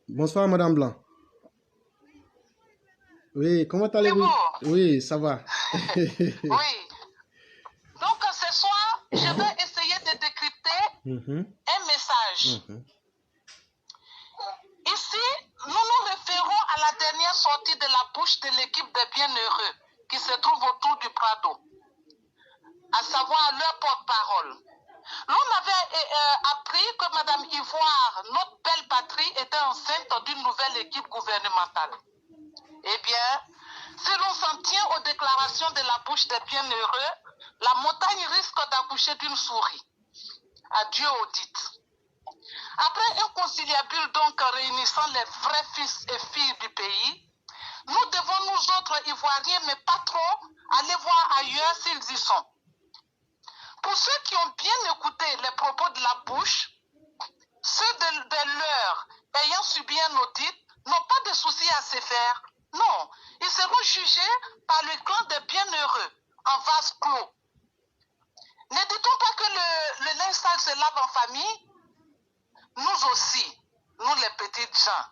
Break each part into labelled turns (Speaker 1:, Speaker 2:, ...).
Speaker 1: Bonsoir, Madame Blanc. Oui, comment
Speaker 2: C'est
Speaker 1: allez-vous?
Speaker 2: vous.
Speaker 1: Oui, ça va.
Speaker 2: Oui. Donc, ce soir, je vais essayer de décrypter
Speaker 1: Mhm,
Speaker 2: un message.
Speaker 1: mhm.
Speaker 2: Ici, nous nous référons à la dernière sortie de la bouche de l'équipe des bienheureux qui se trouve autour du Prado, à savoir leur porte-parole. L'on avait appris que Mme Ivoire, notre belle patrie, était enceinte d'une nouvelle équipe gouvernementale. Eh bien, si l'on s'en tient aux déclarations de la bouche des bienheureux, la montagne risque d'accoucher d'une souris. Adieu audit. Après un conciliabule donc réunissant les vrais fils et filles du pays, nous devons nous autres Ivoiriens, mais pas trop, aller voir ailleurs s'ils y sont. Pour ceux qui ont bien écouté les propos de la bouche, ceux de leurs ayant subi un audit n'ont pas de soucis à se faire. Non, ils seront jugés par le clan des bienheureux en vase clos. Ne dit-on pas que le linge sale se lave en famille? Nous aussi, nous les petites gens,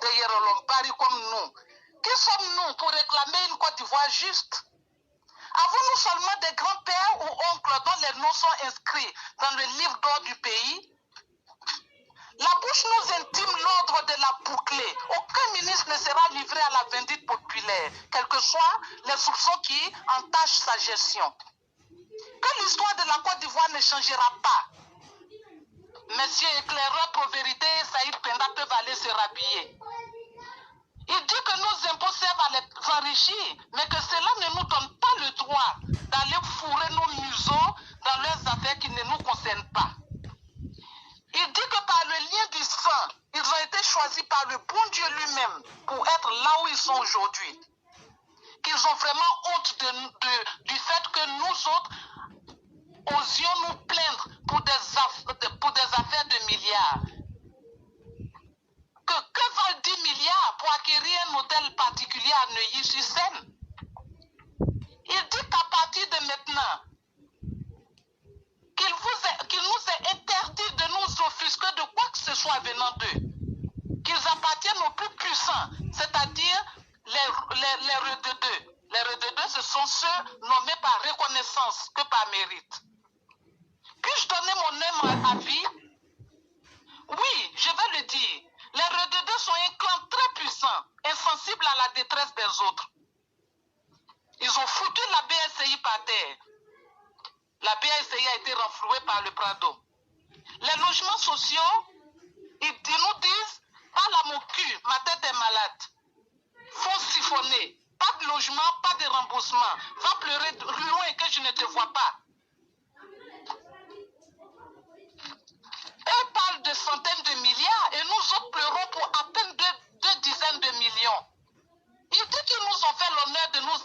Speaker 2: derrière l'Ombari comme nous, qui sommes-nous pour réclamer une Côte d'Ivoire juste? Avons-nous seulement des grands-pères ou oncles dont les noms sont inscrits dans le livre d'or du pays? La bouche nous intime l'ordre de la boucler. Aucun ministre ne sera livré à la vindicte populaire, quels que soient les soupçons qui entachent sa gestion. Que l'histoire de la Côte d'Ivoire ne changera pas. Messieurs éclaireurs pour vérité et Saïd Penda peuvent aller se rhabiller. Il dit que nos impôts servent à les enrichir, mais que cela ne nous donne pas le droit d'aller fourrer nos museaux dans leurs affaires qui ne nous concernent pas. Il dit que par le lien du sang, ils ont été choisis par le bon Dieu lui-même pour être là où ils sont aujourd'hui. Qu'ils ont vraiment honte du fait que nous autres osions nous plaindre pour des affaires de milliards. Que valent 10 milliards pour acquérir un hôtel particulier à Neuilly-sur-Seine? Il dit qu'à partir de maintenant, qu'il nous est interdit de nous offusquer de quoi que ce soit venant d'eux. Qu'ils appartiennent aux plus puissants, c'est-à-dire les rededeux. Les rededeux, ce sont ceux nommés par reconnaissance que par mérite. Puis-je donner mon avis? Oui, je vais le dire. Les rededeux sont un clan très puissant, insensible à la détresse des autres. Ils ont foutu la BSI par terre. La BSI a été renflouée par le Prado. Les logements sociaux, ils nous disent, parle à mon cul, ma tête est malade. Faut siphonner. Pas de logement, pas de remboursement. Va pleurer loin que je ne te vois pas. Eux parlent de centaines de milliards et nous autres pleurons pour à peine deux dizaines de millions. Ils disent qu'ils nous ont fait l'honneur de nous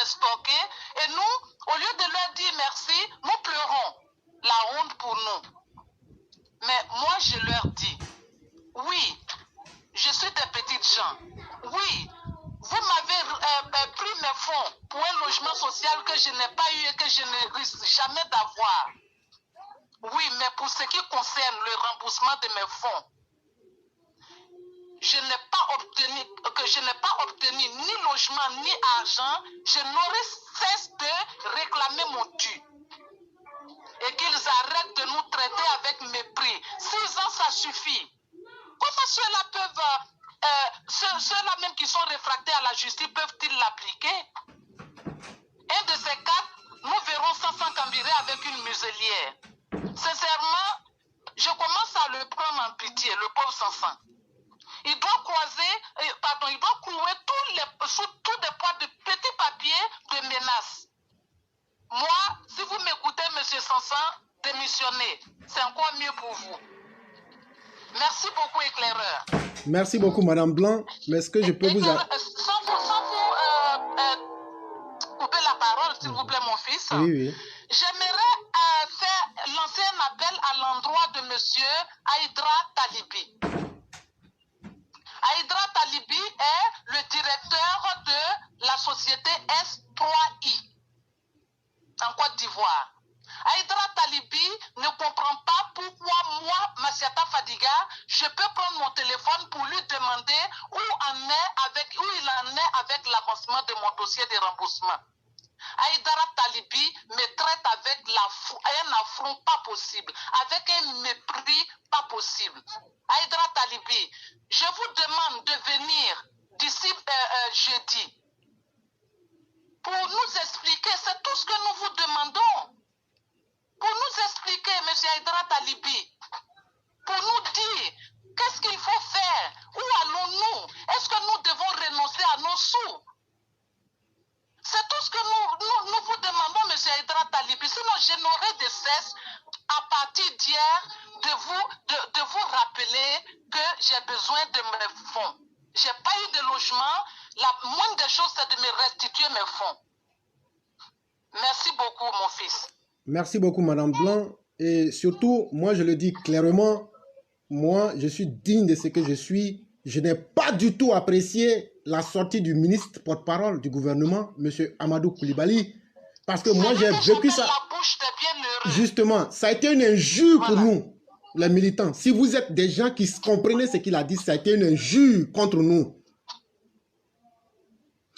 Speaker 2: stocker et nous, au lieu de leur dire merci, nous pleurons. La honte pour nous. Mais moi, je leur dis, oui, je suis des petites gens. Oui, vous m'avez pris mes fonds pour un logement social que je n'ai pas eu et que je ne risque jamais d'avoir. Oui, mais pour ce qui concerne le remboursement de mes fonds, que je n'ai pas obtenu ni logement ni argent, je n'aurai cesse de réclamer mon dû. Et qu'ils arrêtent de nous traiter avec mépris. 6 ans, ça suffit. Comment ceux-là peuvent, ceux-là même qui sont réfractés à la justice, peuvent-ils l'appliquer? Un de ces quatre, nous verrons Sansan Kambiré avec une muselière. Sincèrement, je commence à le prendre en pitié, le pauvre Sansan. Il doit il doit clouer sous tous des poids de petits papiers de menaces. Moi, si vous m'écoutez, M. Sansan, démissionnez. C'est encore mieux pour vous. Merci beaucoup, éclaireur.
Speaker 1: Merci beaucoup, Madame Blanc. Mais est-ce que je peux vous...
Speaker 2: Sans couper la parole, s'il vous plaît, mon fils.
Speaker 1: Oui, oui.
Speaker 2: J'aimerais lancer un appel à l'endroit de M. Aïdra Talibi. Aïdra Talibi est le directeur de la société S3I en Côte d'Ivoire. Aïdra Talibi ne comprend pas pourquoi moi, Massiata Fadiga, je peux prendre mon téléphone pour avec l'avancement de mon dossier de remboursement. Aïdara Talibi me traite avec un affront pas possible, avec un mépris pas possible. Aïdara Talibi, je vous demande de venir d'ici jeudi pour nous expliquer, c'est tout ce que nous vous demandons, pour nous expliquer, M. Aïdara Talibi, pour nous dire qu'est-ce qu'il faut faire, où allons-nous, est-ce que nous devons renoncer à nos sous? C'est tout ce que nous vous demandons, M. Aïdara Talibi. Sinon, je n'aurai de cesse, à partir d'hier, de vous rappeler que j'ai besoin de mes fonds. Je n'ai pas eu de logement. La moindre des choses, c'est de me restituer mes fonds. Merci beaucoup, mon fils.
Speaker 1: Merci beaucoup, Madame Blanc. Et surtout, moi, je le dis clairement, moi, je suis digne de ce que je suis. Je n'ai pas du tout apprécié la sortie du ministre porte-parole du gouvernement, M. Amadou Koulibaly, parce que moi, j'ai vécu ça. Justement, ça a été une injure pour nous, les militants. Si vous êtes des gens qui comprenaient ce qu'il a dit, ça a été une injure contre nous.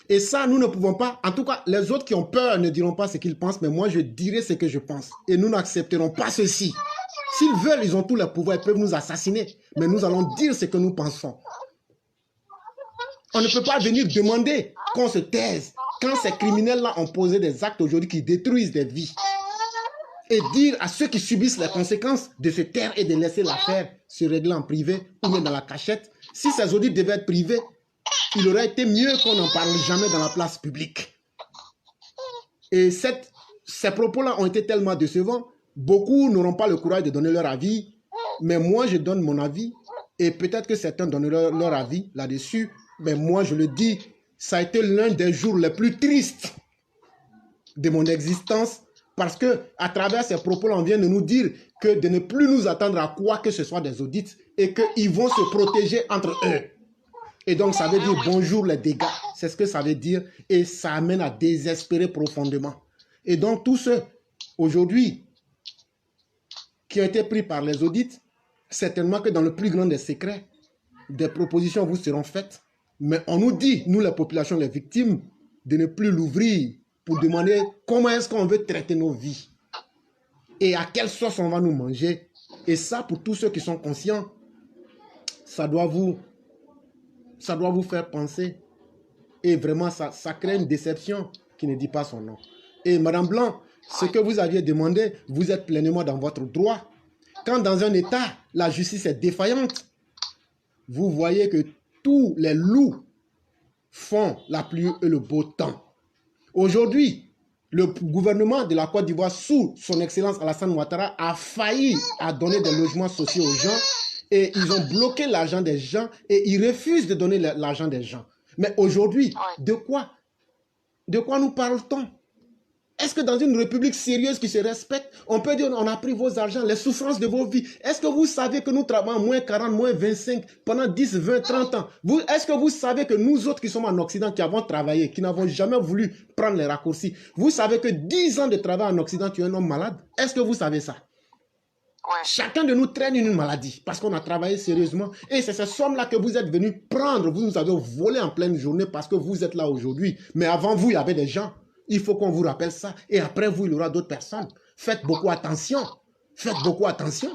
Speaker 1: Et ça, nous ne pouvons pas, en tout cas, les autres qui ont peur ne diront pas ce qu'ils pensent, mais moi, je dirai ce que je pense. Et nous n'accepterons pas ceci. S'ils veulent, ils ont tous les pouvoirs, ils peuvent nous assassiner. Mais nous allons dire ce que nous pensons. On ne peut pas venir demander qu'on se taise quand ces criminels-là ont posé des actes aujourd'hui qui détruisent des vies. Et dire à ceux qui subissent les conséquences de se taire et de laisser l'affaire se régler en privé ou même dans la cachette. Si ces audits devaient être privés, il aurait été mieux qu'on n'en parle jamais dans la place publique. Et ces propos-là ont été tellement décevants. Beaucoup n'auront pas le courage de donner leur avis, mais moi je donne mon avis et peut-être que certains donneront leur avis là-dessus, mais moi je le dis, ça a été l'un des jours les plus tristes de mon existence parce que à travers ces propos-là, on vient de nous dire que de ne plus nous attendre à quoi que ce soit des audits et qu'ils vont se protéger entre eux. Et donc ça veut dire bonjour les dégâts, c'est ce que ça veut dire et ça amène à désespérer profondément. Et donc tous ceux aujourd'hui qui ont été pris par les audits, certainement que dans le plus grand des secrets, des propositions vous seront faites. Mais on nous dit, nous les populations, les victimes, de ne plus l'ouvrir pour demander comment est-ce qu'on veut traiter nos vies. Et à quelle sauce on va nous manger. Et ça, pour tous ceux qui sont conscients, ça doit vous faire penser. Et vraiment, ça crée une déception qui ne dit pas son nom. Et Madame Blanc, ce que vous aviez demandé, vous êtes pleinement dans votre droit. Quand dans un État, la justice est défaillante, vous voyez que tous les loups font la pluie et le beau temps. Aujourd'hui, le gouvernement de la Côte d'Ivoire, sous son excellence Alassane Ouattara, a failli à donner des logements sociaux aux gens et ils ont bloqué l'argent des gens et ils refusent de donner l'argent des gens. Mais aujourd'hui, de quoi nous parle-t-on? Est-ce que dans une république sérieuse qui se respecte, on peut dire on a pris vos argents, les souffrances de vos vies? Est-ce que vous savez que nous travaillons moins 40, moins 25 pendant 10, 20, 30 ans? Est-ce que vous savez que nous autres qui sommes en Occident, qui avons travaillé, qui n'avons jamais voulu prendre les raccourcis, vous savez que 10 ans de travail en Occident, tu es un homme malade? Est-ce que vous savez ça? Chacun de nous traîne une maladie parce qu'on a travaillé sérieusement. Et c'est ces sommes-là que vous êtes venus prendre. Vous nous avez volé en pleine journée parce que vous êtes là aujourd'hui. Mais avant vous, il y avait des gens. Il faut qu'on vous rappelle ça. Et après vous, il y aura d'autres personnes. Faites beaucoup attention. Faites beaucoup attention.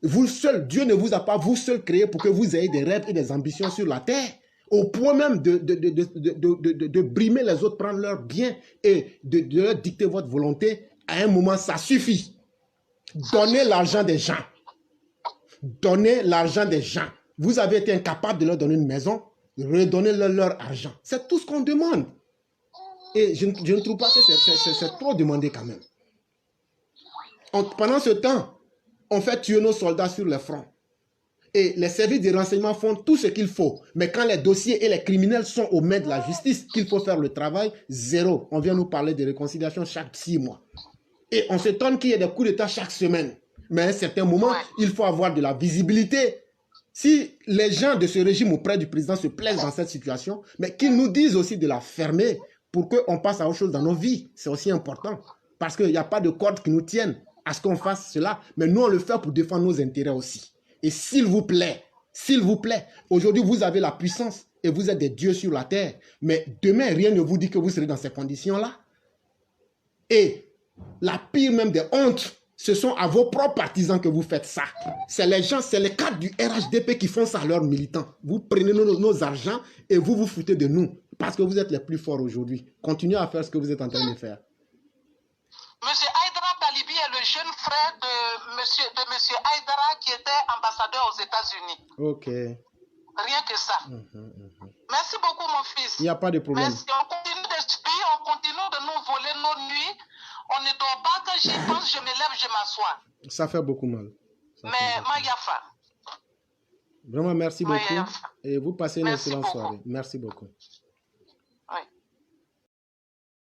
Speaker 1: Vous seul, Dieu ne vous a pas vous seul créé pour que vous ayez des rêves et des ambitions sur la terre. Au point même de brimer les autres, prendre leurs biens et de leur dicter votre volonté. À un moment, ça suffit. Donnez l'argent des gens. Donnez l'argent des gens. Vous avez été incapable de leur donner une maison. Redonnez-leur leur argent. C'est tout ce qu'on demande. Et je ne trouve pas que c'est trop demandé quand même. Pendant ce temps, on fait tuer nos soldats sur le front. Et les services de renseignement font tout ce qu'il faut. Mais quand les dossiers et les criminels sont aux mains de la justice, qu'il faut faire le travail, zéro. On vient nous parler de réconciliation chaque 6 mois. Et on s'étonne qu'il y ait des coups d'État chaque semaine. Mais à un certain moment, il faut avoir de la visibilité. Si les gens de ce régime auprès du président se plaisent dans cette situation, mais qu'ils nous disent aussi de la fermer pour qu'on passe à autre chose dans nos vies. C'est aussi important. Parce qu'il n'y a pas de corde qui nous tienne à ce qu'on fasse cela. Mais nous, on le fait pour défendre nos intérêts aussi. Et s'il vous plaît, S'il vous plaît, aujourd'hui, vous avez la puissance et vous êtes des dieux sur la terre. Mais demain, rien ne vous dit que vous serez dans ces conditions-là. Et la pire même des hontes, ce sont à vos propres partisans que vous faites ça. C'est les gens, c'est les cadres du RHDP qui font ça à leurs militants. Vous prenez nos argents et vous vous foutez de nous parce que vous êtes les plus forts aujourd'hui. Continuez à faire ce que vous êtes en train de faire.
Speaker 2: Monsieur Haïdara Talibi est le jeune frère de monsieur Haïdara qui était ambassadeur aux États-Unis.
Speaker 1: Ok.
Speaker 2: Rien que ça. Merci beaucoup, mon fils.
Speaker 1: Il n'y a pas de problème.
Speaker 2: Merci. On continue de subir, on continue de nous voler nos nuits. On ne dort pas, quand j'y pense, je me lève, je m'assois.
Speaker 1: Ça fait beaucoup mal.
Speaker 2: Mais Mayafa.
Speaker 1: Vraiment, merci beaucoup.
Speaker 2: Mayafa.
Speaker 1: Et vous passez une excellente soirée. Merci beaucoup.